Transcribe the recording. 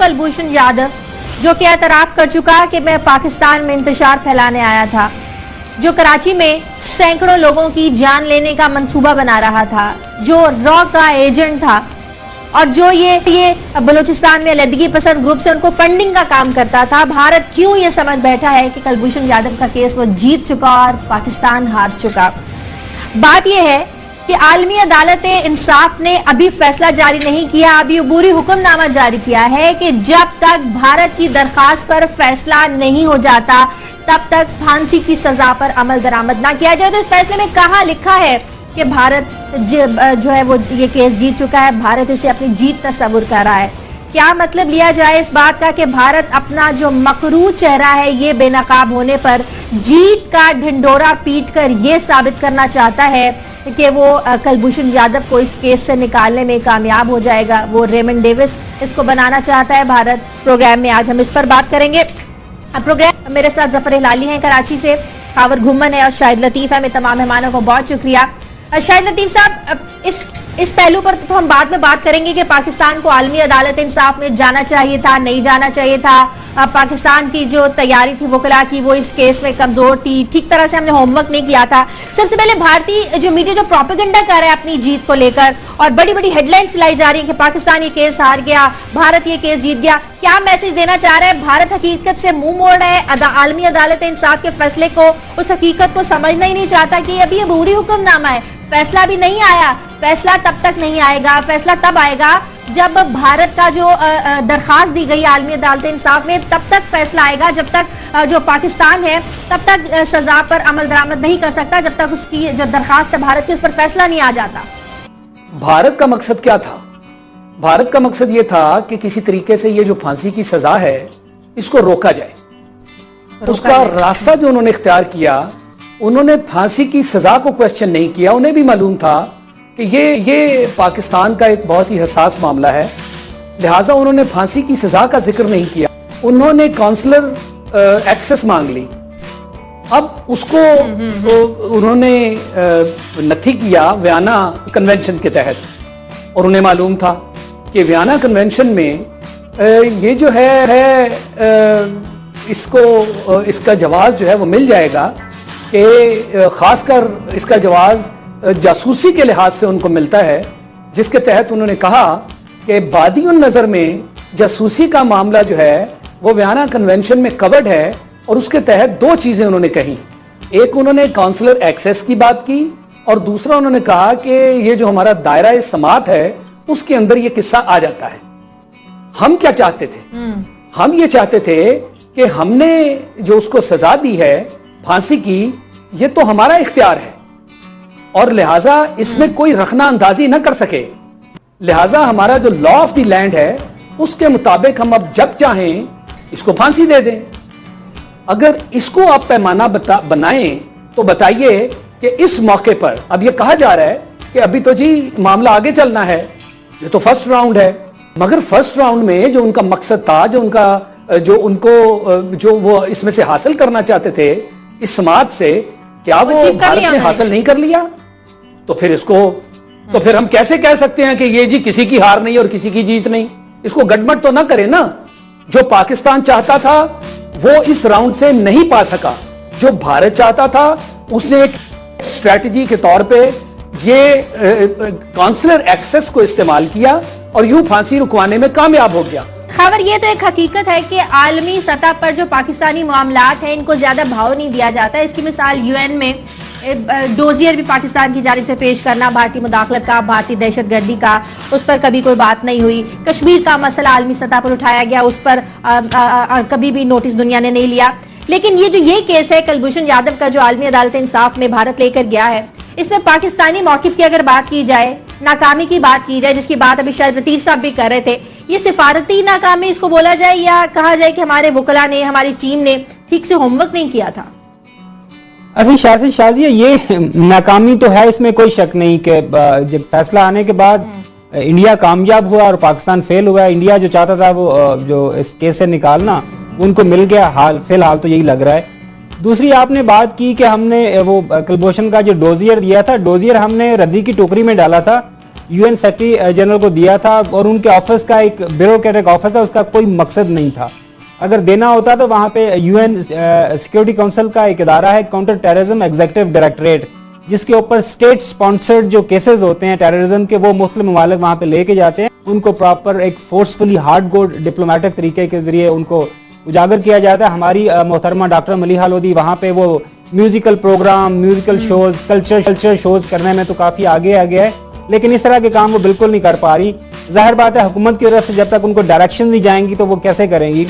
कुलभूषण जाधव, जो कि एतराफ कर चुका कि मैं पाकिस्तान में इंतशार फैलाने आया था, जो कराची में सैकड़ों लोगों की जान लेने का मंसूबा बना रहा था, जो रॉ का एजेंट था और जो ये बलूचिस्तान में अलहदगी पसंद ग्रुप से उनको फंडिंग का काम करता था। भारत क्यों ये समझ बैठा है कि कुलभूषण जाधव का केस वो जीत चुका और पाकिस्तान हार चुका? बात यह है कि आलमी अदालत इंसाफ ने अभी फैसला जारी नहीं किया, अभी अबूरी हुक्मनामा जारी किया है कि जब तक भारत की दरखास्त पर फैसला नहीं हो जाता तब तक फांसी की सजा पर अमल दरामद ना किया जाए। तो इस फैसले में कहां लिखा है कि भारत जो है वो ये केस जीत चुका है, भारत इसे अपनी जीत तस्वुर कर रहा है। क्या मतलब लिया जाए इस बात का कि भारत अपना जो मकरू चेहरा है ये बेनकाब होने पर जीत का ढिंडोरा पीट कर ये साबित करना चाहता है कि वो कुलभूषण जाधव को इस केस से निकालने में कामयाब हो जाएगा, वो रेमंड डेविस इसको बनाना चाहता है भारत। प्रोग्राम में आज हम इस पर बात करेंगे। प्रोग्राम मेरे साथ जफर हिलाली हैं कराची से, खावर घुम्मन है और शाहिद लतीफ है। मैं तमाम मेहमानों को बहुत शुक्रिया। शाहिद लतीफ साहब, इस पहलू पर तो हम बाद में बात करेंगे कि पाकिस्तान को आलमी अदालत इंसाफ में जाना चाहिए था, नहीं जाना चाहिए था। पाकिस्तान की जो तैयारी थी वकला की वो इस केस में कमजोर थी, ठीक तरह से हमने होमवर्क नहीं किया था। सबसे पहले भारतीय जो मीडिया जो प्रोपेगेंडा कर रहा है अपनी जीत को लेकर और बड़ी बड़ी हेडलाइंस लाई जा रही है कि पाकिस्तान ये केस हार गया, भारत ये केस जीत गया, क्या मैसेज देना चाह रहा है? भारत हकीकत से मुंह मोड़ रहा है, आलमी अदालत इंसाफ के फैसले को, उस हकीकत को समझना ही नहीं चाहता कि अभी अबूरी हुक्मनामा है, फैसला भी नहीं आया। फैसला तब तक नहीं आएगा, फैसला तब आएगा जब भारत का जो दरखास्त दी गई आलमी अदालत इंसाफ में, तब तक फैसला आएगा। जब तक जो पाकिस्तान है तब तक सजा पर अमल दरामद नहीं कर सकता, जब तक उसकी जो दरखास्त है भारत की उस पर फैसला नहीं आ जाता। भारत का मकसद क्या था? भारत का मकसद ये था कि किसी तरीके से ये जो फांसी की सजा है इसको रोका जाए। उसका रास्ता जो उन्होंने इख्तियार किया, उन्होंने फांसी की सजा को क्वेश्चन नहीं किया। उन्हें भी मालूम था कि ये पाकिस्तान का एक बहुत ही हसास मामला है, लिहाजा उन्होंने फांसी की सजा का जिक्र नहीं किया। उन्होंने काउंसलर एक्सेस मांग ली। अब उसको उन्होंने नथी किया वियना कन्वेंशन के तहत, और उन्हें मालूम था कि वियना कन्वेंशन में ये जो है इसका जवाब जो है वो मिल जाएगा कि खासकर इसका जवाब जासूसी के लिहाज से उनको मिलता है, जिसके तहत उन्होंने कहा कि बादियुन नजर में जासूसी का मामला जो है वो वियना कन्वेंशन में कवर्ड है। और उसके तहत दो चीजें उन्होंने कही, एक उन्होंने काउंसलर एक्सेस की बात की और दूसरा उन्होंने कहा कि ये जो हमारा दायरा समात है उसके अंदर ये किस्सा आ जाता है। हम क्या चाहते थे? हम ये चाहते थे कि हमने जो उसको सजा दी है फांसी की, ये तो हमारा इख्तियार है और लिहाजा इसमें कोई रखना अंदाजी न कर सके। लिहाजा हमारा जो लॉ ऑफ द लैंड है उसके मुताबिक हम अब जब चाहें इसको फांसी दे दें। अगर इसको आप पैमाना बनाएं तो बताइए कि इस मौके पर अब ये कहा जा रहा है कि अभी तो जी मामला आगे चलना है, ये तो फर्स्ट राउंड है, मगर फर्स्ट राउंड में जो उनका मकसद था, जो वो इसमें से हासिल करना चाहते थे इस समाज से, क्या वो भारत ने हासिल नहीं कर लिया? तो फिर हम कैसे कह सकते हैं कि ये जी किसी की हार नहीं और किसी की जीत नहीं? इसको गड़बड़ तो ना करे ना। जो पाकिस्तान चाहता था वो इस राउंड से नहीं पा सका, जो भारत चाहता था उसने एक स्ट्रेटजी के तौर पे ये काउंसलर एक्सेस को इस्तेमाल किया और यूं फांसी रुकवाने में कामयाब हो गया। खबर ये तो एक हकीकत है कि आलमी सतह पर जो पाकिस्तानी मामलात हैं इनको ज्यादा भाव नहीं दिया जाता। इसकी मिसाल यूएन में डोजियर भी पाकिस्तान की जानिब से पेश करना, भारतीय मुदाखलत का, भारतीय दहशतगर्दी का, उस पर कभी कोई बात नहीं हुई। कश्मीर का मसला आलमी सतह पर उठाया गया, उस पर कभी भी नोटिस दुनिया ने नहीं लिया। लेकिन ये केस है कुलभूषण जाधव का जो आलमी अदालत इंसाफ में भारत लेकर गया है, इसमें पाकिस्तानी मौकिफ की अगर बात की जाए, नाकामी की बात की जाए, जिसकी बात अभी शायद लतीफ साहब भी कर रहे थे, ये सिफारती नाकामी इसको बोला जाए या कहा जाए कि हमारे वकला ने, हमारी टीम ने ठीक से होमवर्क नहीं किया था? असली शाजिया ये नाकामी तो है, इसमें कोई शक नहीं कि जब फैसला आने के बाद इंडिया कामयाब हुआ और पाकिस्तान फेल हुआ। इंडिया जो चाहता था वो जो इस केस से निकालना उनको मिल गया, फिलहाल तो यही लग रहा है। दूसरी आपने बात की कि हमने वो कुलभूषण का जो डोजियर दिया था, डोजियर हमने रद्दी की टोकरी में डाला था यूएन सेक्रेटरी जनरल को दिया था और उनके ऑफिस का एक ब्यूरोक्रेटिक ऑफिस है, उसका कोई मकसद नहीं था। अगर देना होता तो वहां पे यूएन सिक्योरिटी काउंसिल का एक इदारा है, काउंटर टेररिज्म एग्जीक्यूटिव डायरेक्टरेट, जिसके ऊपर स्टेट स्पॉन्सर्ड जो केसेस होते हैं टेररिज्म के, वो मुख्तलिफ ममालिक वहां पे लेके जाते हैं, उनको प्रॉपर एक फोर्सफुली हार्ड कोर डिप्लोमेटिक तरीके के जरिए उनको उजागर किया जाता है। हमारी मोहतरमा डॉक्टर मलिहा लोधी वहां पे वो musical programme, musical shows, culture shows करने में तो काफी आगे है, लेकिन इस तरह के काम वो बिल्कुल नहीं कर पा रही। जाहिर बात है हुकूमत की तरफ से जब तक उनको डायरेक्शन नहीं जाएंगी तो वो कैसे करेंगी।